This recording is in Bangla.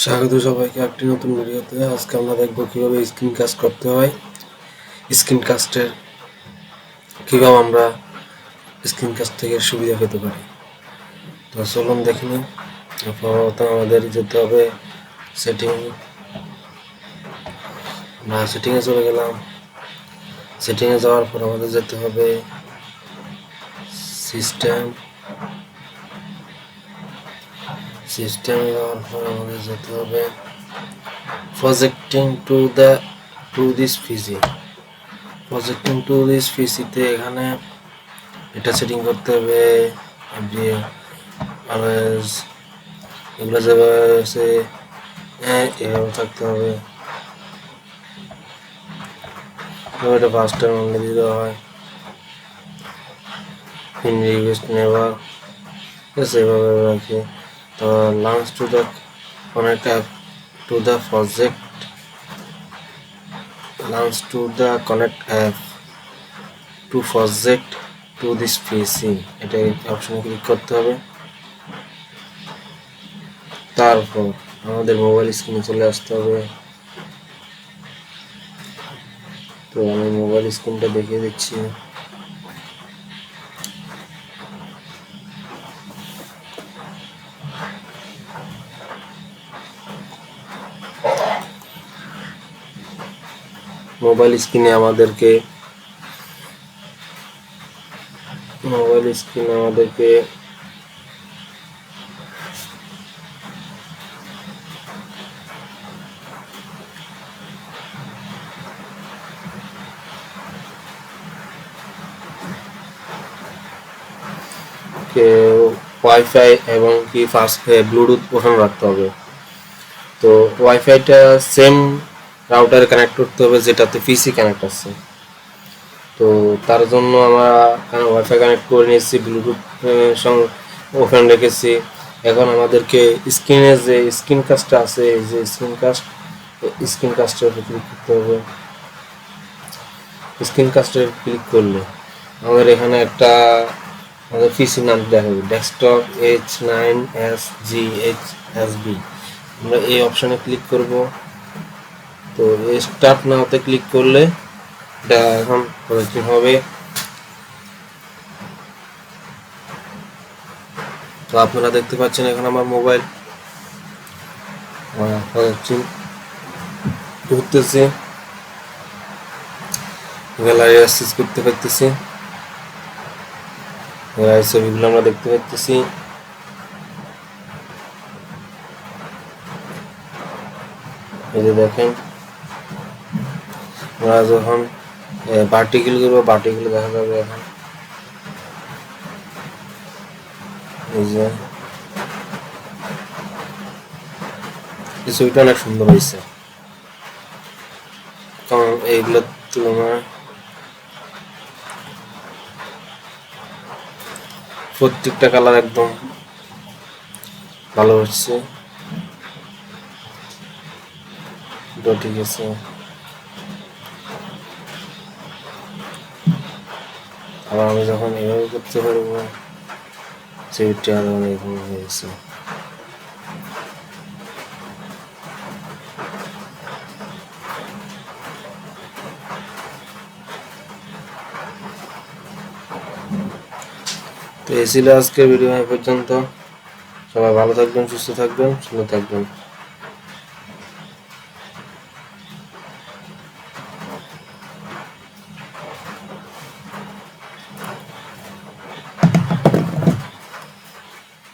স্বাগত সবাইকে একটি নতুন ভিডিওতে। আজকে আমরা দেখব কিভাবে স্ক্রিন কাস্ট করতে হয়। স্ক্রিন কাস্টের কিভাবে আমরা স্ক্রিন কাস্ট থেকে সুবিধা পেতে পারি। তো চলুন দেখে নিই। প্রথমত আমাদের যেতে হবে সেটিংয়ে চলে গেলাম। সেটিংয়ে যাওয়ার পর আমাদের যেতে হবে সিস্টেমে যাওয়ার পর আমাদের যেতে হবে projecting to this PC. Projecting to this পিসিতে এখানে এটা সেটিং করতে হবে। এগুলো যেভাবে আছে এভাবে থাকতে হবে। এটা ফার্স্ট টাইম অনলি দিতে হয়। ইন রিকোয়েস্ট নেভার এভাবে রাখি। তো launch to the connect app to the project, launch to the connect app to project to this PC, এটা অপশনে ক্লিক করতে হবে। তারপর আমাদের মোবাইল স্ক্রিনে চলে আসতে হবে। তো আমি মোবাইল স্ক্রিনটা দেখিয়ে দিচ্ছি। মোবাইল স্ক্রিনে আমাদেরকে ওয়াইফাই এবং কি ফাস্ট ব্লুটুথ ওখানে রাখতে হবে। তো ওয়াইফাইটা সেম রাউটারে কানেক্ট করতে হবে যেটাতে পিসি কানেক্ট আছে। তো তার জন্য আমরা ওয়াইফাই কানেক্ট করে নিয়েছি, ব্লুটুথ ওপেন রেখেছি। এখন আমাদেরকে স্ক্রিনে যে স্ক্রিন কাস্টটা আছে, এই যে স্ক্রিন কাস্টের উপর ক্লিক করতে হবে। স্ক্রিন কাস্টের ক্লিক করলে আমাদের এখানে একটা আমাদের পিসি নাম দেখাবে, ডেস্কটপ H9SGHSB। আমরা এই অপশানে ক্লিক করব। তো এই স্টার্ট নাওতে ক্লিক করলে এটা এখন প্রজেক্টিং হবে। তো আপনারা দেখতে পাচ্ছেন এখন আমার মোবাইল প্রজেক্টিং ঘুরতেছে, গ্যালারি অ্যাক্সেস করতে পারতেছি, ছবিগুলো আমরা দেখতে পাচ্ছি। এই যে দেখেন, আমরা যখন পার্টিকেল করবো পার্টিকেল দেখা যাবে। এখন এই যে এই ছবিটা অনেক সুন্দর হয়েছে, কারণ এইগুলোর তুলনায় প্রত্যেকটা কালার একদম ভালো হচ্ছে। ঠিক আছে, আবার আমি যখন এভাবে করতে পারবো ছবিটা আরো অনেক ভালো হয়েছে। তো এই ছিল আজকের ভিডিও। এই পর্যন্ত। সবাই ভালো থাকবেন, সুস্থ থাকবেন, সুন্দর থাকবেন।